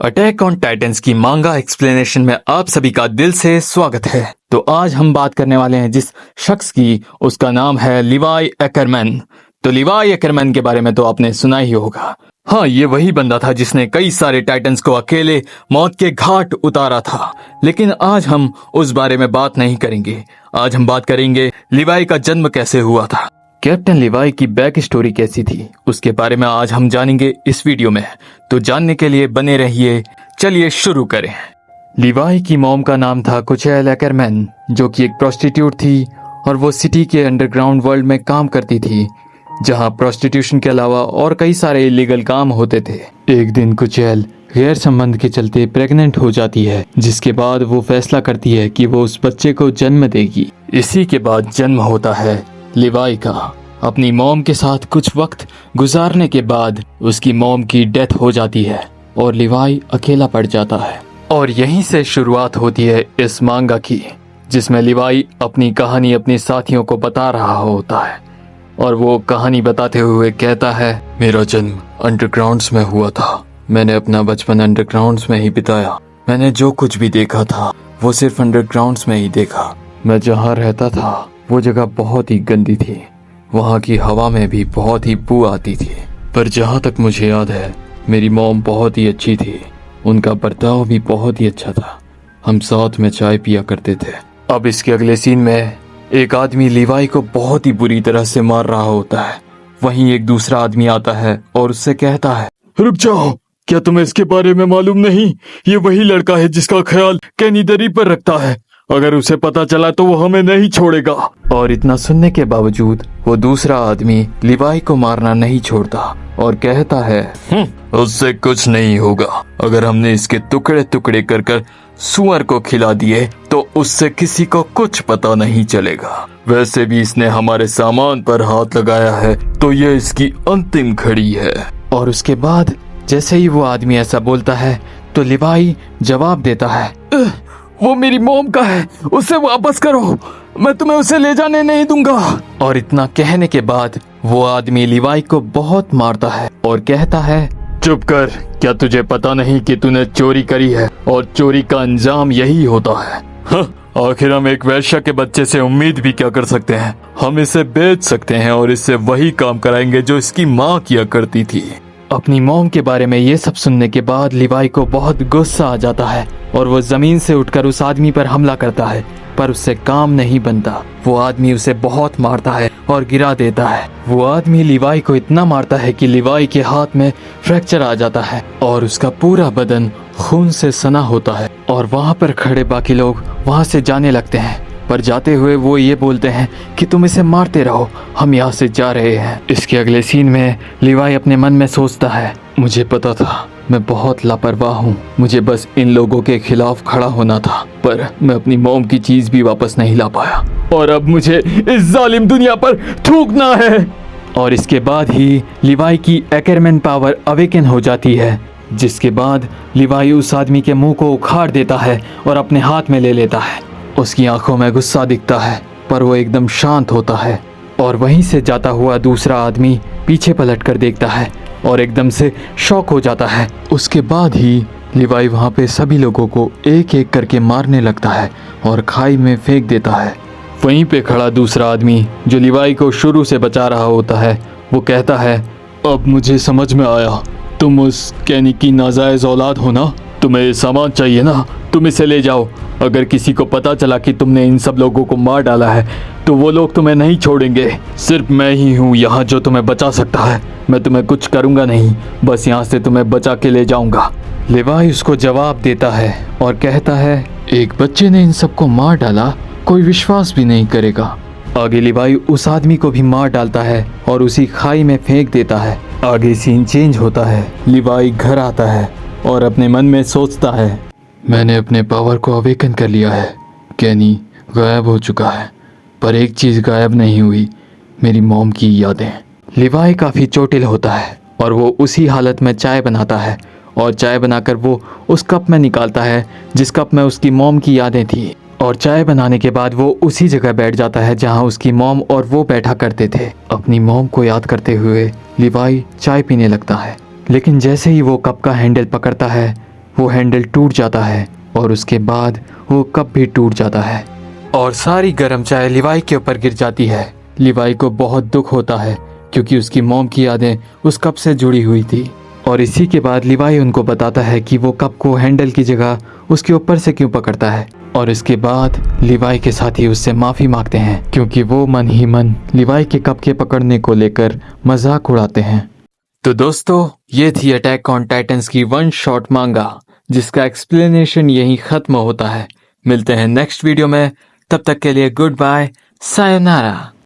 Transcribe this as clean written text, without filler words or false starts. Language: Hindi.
अटैक ऑन टाइटंस की मांगा एक्सप्लेनेशन में आप सभी का दिल से स्वागत है। तो आज हम बात करने वाले हैं जिस शख्स की, उसका नाम है लिवाई एकरमैन। तो लिवाई एकरमैन के बारे में तो आपने सुना ही होगा। हाँ, ये वही बंदा था जिसने कई सारे टाइटंस को अकेले मौत के घाट उतारा था। लेकिन आज हम उस बारे में बात नहीं करेंगे। आज हम बात करेंगे लिवाई का जन्म कैसे हुआ था, कैप्टन लिवाई की बैक स्टोरी कैसी थी, उसके बारे में आज हम जानेंगे इस वीडियो में। तो जानने के लिए बने रहिए। चलिए शुरू करें। लिवाई की मॉम का नाम था कुचेल एकरमैन, जो कि एक प्रोस्टिट्यूट थी और वो सिटी के अंडरग्राउंड वर्ल्ड में काम करती थी, जहां प्रोस्टिट्यूशन के अलावा और कई सारे इलीगल काम होते थे। एक दिन कुचेल गैर संबंध के चलते प्रेग्नेंट हो जाती है, जिसके बाद वो फैसला करती है कि वो उस बच्चे को जन्म देगी। इसी के बाद जन्म होता है लिवाई का। अपनी मॉम के साथ कुछ वक्त गुजारने के बाद उसकी मॉम की डेथ हो जाती है और लिवाई अकेला पड़ जाता है। और यहीं से शुरुआत होती है इस मांगा की, जिसमें लिवाई अपनी कहानी अपने साथियों को बता रहा होता है। और वो कहानी बताते हुए कहता है, मेरा जन्म अंडरग्राउंड्स में हुआ था। मैंने अपना बचपन अंडरग्राउंड्स में ही बिताया। मैंने जो कुछ भी देखा था वो सिर्फ अंडरग्राउंड्स में ही देखा। मैं जहाँ रहता था वो जगह बहुत ही गंदी थी। वहाँ की हवा में भी बहुत ही बू आती थी। पर जहाँ तक मुझे याद है, मेरी मॉम बहुत ही अच्छी थी। उनका बर्ताव भी बहुत ही अच्छा था। हम साथ में चाय पिया करते थे। अब इसके अगले सीन में एक आदमी लिवाई को बहुत ही बुरी तरह से मार रहा होता है। वहीं एक दूसरा आदमी आता है और उससे कहता है, रुक जाओ, क्या तुम्हें इसके बारे में मालूम नहीं? ये वही लड़का है जिसका ख्याल कैनी दरी पर रखता है। अगर उसे पता चला तो वो हमें नहीं छोड़ेगा। और इतना सुनने के बावजूद वो दूसरा आदमी लिवाई को मारना नहीं छोड़ता और कहता है, उससे कुछ नहीं होगा। अगर हमने इसके टुकड़े टुकड़े कर कर सुअर को खिला दिए तो उससे किसी को कुछ पता नहीं चलेगा। वैसे भी इसने हमारे सामान पर हाथ लगाया है तो ये इसकी अंतिम घड़ी है। और उसके बाद जैसे ही वो आदमी ऐसा बोलता है तो लिवाई जवाब देता है, वो मेरी मॉम का है, उसे वापस करो, मैं तुम्हें उसे ले जाने नहीं दूंगा। और इतना कहने के बाद वो आदमी लिवाई को बहुत मारता है और कहता है, चुप कर, क्या तुझे पता नहीं कि तूने चोरी करी है और चोरी का अंजाम यही होता है। आखिर हम एक वैश्या के बच्चे से उम्मीद भी क्या कर सकते हैं? हम इसे बेच सकते हैं और इससे वही काम कराएंगे जो इसकी माँ किया करती थी। अपनी मॉम के बारे में ये सब सुनने के बाद लिवाई को बहुत गुस्सा आ जाता है और वो जमीन से उठकर उस आदमी पर हमला करता है, पर उससे काम नहीं बनता। वो आदमी उसे बहुत मारता है और गिरा देता है। वो आदमी लिवाई को इतना मारता है कि लिवाई के हाथ में फ्रैक्चर आ जाता है और उसका पूरा बदन खून से सना होता है। और वहाँ पर खड़े बाकी लोग वहाँ से जाने लगते हैं, पर जाते हुए वो ये बोलते हैं कि तुम इसे मारते रहो, हम यहाँ से जा रहे हैं। इसके अगले सीन में लिवाई अपने मन में सोचता है, मुझे पता था मैं बहुत लापरवाह हूँ, मुझे बस इन लोगों के खिलाफ खड़ा होना था, पर मैं अपनी मॉम की चीज भी वापस नहीं ला पाया और अब मुझे इस जालिम दुनिया पर थूकना है। और इसके बाद ही लिवाई की एकरमैन पावर अवेकन हो जाती है, जिसके बाद लिवाई उस आदमी के मुंह को उखाड़ देता है और अपने हाथ में ले लेता है। उसकी आंखों में गुस्सा दिखता है, पर वो एकदम शांत होता है। और वहीं से जाता हुआ दूसरा आदमी पीछे पलट कर देखता है और एकदम से शॉक हो जाता है। उसके बाद ही लिवाई वहाँ पे सभी लोगों को एक एक करके मारने लगता है और खाई में फेंक देता है। वहीं पे खड़ा दूसरा आदमी जो लिवाई को शुरू से बचा रहा होता है, वो कहता है, अब मुझे समझ में आया, तुम उस कैनी की नाजायज औलाद हो ना, तुम्हें सामान चाहिए ना, तुम इसे ले जाओ। अगर किसी को पता चला कि तुमने इन सब लोगों को मार डाला है तो वो लोग तुम्हें नहीं छोड़ेंगे। सिर्फ मैं ही हूँ यहाँ जो तुम्हें बचा सकता है। मैं तुम्हें कुछ करूँगा नहीं, बस यहाँ से तुम्हें बचा के ले जाऊँगा। लिवाई उसको जवाब देता है और कहता है, एक बच्चे ने इन सबको मार डाला, कोई विश्वास भी नहीं करेगा। आगे लिवाई उस आदमी को भी मार डालता है और उसी खाई में फेंक देता है। आगे सीन चेंज होता है। लिवाई घर आता है और अपने मन में सोचता है, मैंने अपने पावर को अवेकन कर लिया है, कैनी गायब हो चुका है, पर एक चीज़ गायब नहीं हुई, मेरी मॉम की यादें। लिवाई काफ़ी चोटिल होता है और वो उसी हालत में चाय बनाता है और चाय बनाकर वो उस कप में निकालता है जिस कप में उसकी मॉम की यादें थी। और चाय बनाने के बाद वो उसी जगह बैठ जाता है जहाँ उसकी मॉम और वो बैठा करते थे। अपनी मॉम को याद करते हुए लिवाई चाय पीने लगता है, लेकिन जैसे ही वो कप का हैंडल पकड़ता है वो हैंडल टूट जाता है और उसके बाद वो कप भी टूट जाता है और सारी गर्म चाय लिवाई के ऊपर गिर जाती है। लिवाई को बहुत दुख होता है क्योंकि उसकी मॉम की यादें उस कप से जुड़ी हुई थी। और इसी के बाद लिवाई उनको बताता है कि वो कप को हैंडल की जगह उसके ऊपर से क्यों पकड़ता है। और इसके बाद लिवाई के साथी उससे माफ़ी मांगते हैं क्योंकि वो मन ही मन लिवाई के कप के पकड़ने को लेकर मजाक उड़ाते हैं। तो दोस्तों, ये थी अटैक ऑन टाइटंस की वन शॉट मांगा, जिसका एक्सप्लेनेशन यहीं खत्म होता है। मिलते हैं नेक्स्ट वीडियो में, तब तक के लिए गुड बाय, सायोनारा।